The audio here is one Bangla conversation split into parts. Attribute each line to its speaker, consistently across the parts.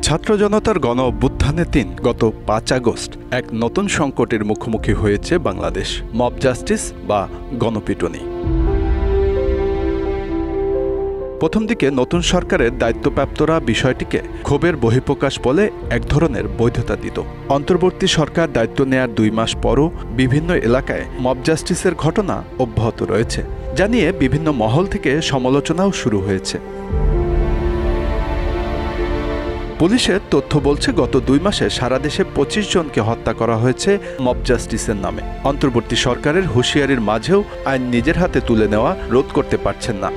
Speaker 1: ছাত্র জনতার গণ অভ্যুত্থানের দিন গত ৫ আগস্ট এক নতুন সংকটের মুখোমুখি হয়েছে বাংলাদেশ। মব জাস্টিস বা গণপিটুনি। প্রথম দিকে নতুন সরকারের দায়িত্বপ্রাপ্তরা বিষয়টিকে ক্ষোভের বহিঃপ্রকাশ বলে এক ধরনের বৈধতা দিত। অন্তর্বর্তী সরকার দায়িত্ব নেয়ার ২ মাস পরও বিভিন্ন এলাকায় মব জাস্টিসের ঘটনা অব্যাহত রয়েছে, যা নিয়ে বিভিন্ন মহল থেকে সমালোচনাও শুরু হয়েছে। পুলিশের তথ্য বলছে, গত ২ মাসে সারা দেশে ২৫ জনকে হত্যা করা হয়েছে মব জাস্টিসের নামে। অন্তর্বর্তী সরকারের হুঁশিয়ারির মাঝেও আইন নিজের হাতে তুলে নেওয়া রোধ করতে পারছেন না।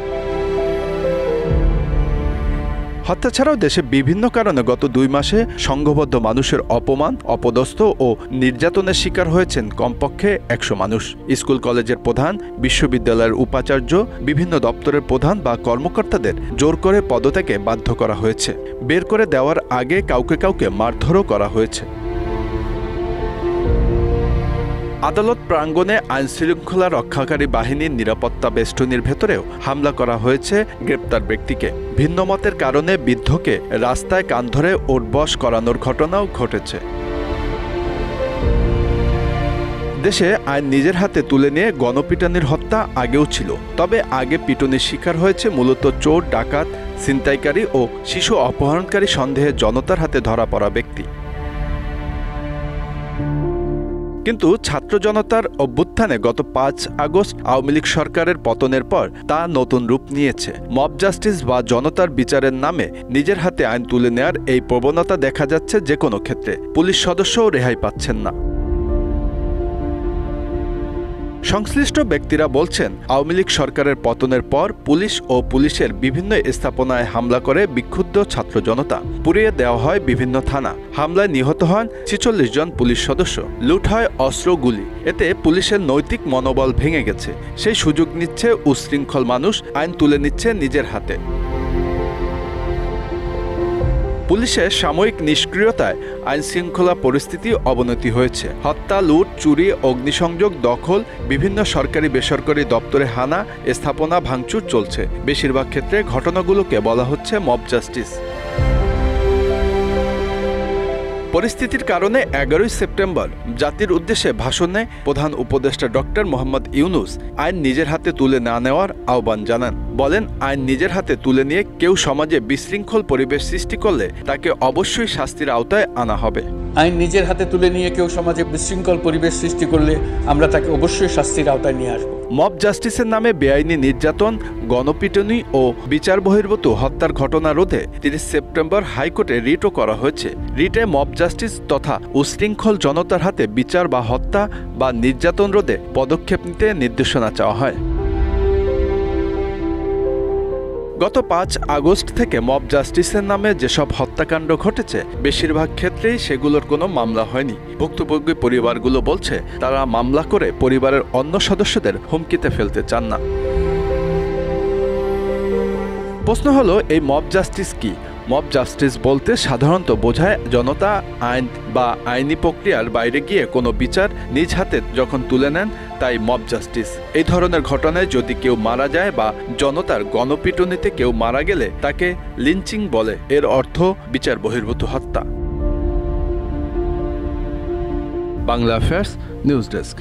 Speaker 1: হত্যা ছাড়াও দেশে বিভিন্ন কারণে গত ২ মাসে সংঘবদ্ধ মানুষের অপমান, অপদস্থ ও নির্যাতনের শিকার হয়েছেন কমপক্ষে ১০০ মানুষ। স্কুল কলেজের প্রধান, বিশ্ববিদ্যালয়ের উপাচার্য, বিভিন্ন দপ্তরের প্রধান বা কর্মকর্তাদের জোর করে পদত্যাগে বাধ্য করা হয়েছে। বের করে দেওয়ার আগে কাউকে কাউকে মারধরও করা হয়েছে। আদালত প্রাঙ্গণে আইনশৃঙ্খলা রক্ষাকারী বাহিনীর নিরাপত্তা বেষ্টনীর ভেতরেও হামলা করা হয়েছে গ্রেপ্তার ব্যক্তিকে। ভিন্নমতের কারণে বৃদ্ধকে রাস্তায় কান ধরে ওঠবস করানোর ঘটনাও ঘটেছে। দেশে আইন নিজের হাতে তুলে নিয়ে গণপিটুনির হত্যা আগেও ছিল, তবে আগে পিটুনির শিকার হয়েছে মূলত চোর, ডাকাত, ছিনতাইকারী ও শিশু অপহরণকারী সন্দেহে জনতার হাতে ধরা পড়া ব্যক্তি। কিন্তু ছাত্র জনতার অভ্যুত্থানে গত ৫ আগস্ট আওয়ামী লীগ সরকারের পতনের পর তা নতুন রূপ নিয়েছে। মব জাস্টিস বা জনতার বিচারের নামে নিজের হাতে আইন তুলে নেয়ার এই প্রবণতা দেখা যাচ্ছে যে কোনো ক্ষেত্রে। পুলিশ সদস্যও রেহাই পাচ্ছেন না। সংশ্লিষ্ট ব্যক্তিরা বলছেন, আওয়ামী লীগ সরকারের পতনের পর পুলিশ ও পুলিশের বিভিন্ন স্থাপনায় হামলা করে বিক্ষুব্ধ ছাত্র জনতা। পুড়িয়ে দেওয়া হয় বিভিন্ন থানা। হামলায় নিহত হন ৪৬ জন পুলিশ সদস্য। লুট হয় অস্ত্র, গুলি। এতে পুলিশের নৈতিক মনোবল ভেঙে গেছে। সেই সুযোগ নিচ্ছে উচ্ছৃঙ্খল মানুষ, আইন তুলে নিচ্ছে নিজের হাতে। পুলিশের সাময়িক নিষ্ক্রিয়তায় আইনশৃঙ্খলা পরিস্থিতি অবনতি হয়েছে। হত্যা, লুট, চুরি, অগ্নিসংযোগ, দখল, বিভিন্ন সরকারি বেসরকারি দপ্তরে হানা, স্থাপনা ভাঙচুর চলছে। বেশিরভাগ ক্ষেত্রে ঘটনাগুলোকে বলা হচ্ছে মব জাস্টিস। পরিস্থিতির কারণে ১১ সেপ্টেম্বর জাতির উদ্দেশ্যে ভাষণে প্রধান উপদেষ্টা ডক্টর মোহাম্মদ ইউনূস আইন নিজের হাতে তুলে না নেওয়ার আহ্বান জানান। বলেন, আইন নিজের হাতে তুলে নিয়ে কেউ সমাজে বিশৃঙ্খল পরিবেশ সৃষ্টি করলে তাকে অবশ্যই শাস্তির আওতায় আনা হবে।
Speaker 2: আইন নিজের হাতে তুলে নিয়ে কেউ সমাজে বিশৃঙ্খল পরিবেশ সৃষ্টি করলে আমরা তাকে অবশ্যই শাস্তির আওতায় নিয়ে আসব।
Speaker 1: মব জাস্টিসের নামে বেআইনি নির্যাতন, গণপিটুনি ও বিচার বহির্ভূত হত্যার ঘটনা রোধে ৩০ সেপ্টেম্বর হাইকোর্টে রিটও করা হয়েছে। রিটে মব জাস্টিস তথা উচ্ছৃঙ্খল জনতার হাতে বিচার বা হত্যা বা নির্যাতন রোধে পদক্ষেপ নিতে নির্দেশনা চাওয়া হয়। গত ৫ আগস্ট থেকে মব জাস্টিসের নামে যেসব হত্যাকাণ্ড ঘটেছে, বেশিরভাগ ক্ষেত্রেই সেগুলোর কোনো মামলা হয়নি। ভুক্তভোগী পরিবারগুলো বলছে, তারা মামলা করে পরিবারের অন্য সদস্যদের হুমকিতে ফেলতে চান না। প্রশ্ন হলো, এই মব জাস্টিস কি? মব জাস্টিস বলতে সাধারণত বোঝায় জনতা আইন বা আইনি প্রক্রিয়ার বাইরে গিয়ে কোনো বিচার নিজ হাতে যখন তুলে নেন, তাই মব জাস্টিস। এই ধরনের ঘটনায় যদি কেউ মারা যায় বা জনতার গণপিটুনিতে কেউ মারা গেলে তাকে লিঞ্চিং বলে। এর অর্থ বিচার বহির্ভূত হত্যা। Bangla affairs news desk.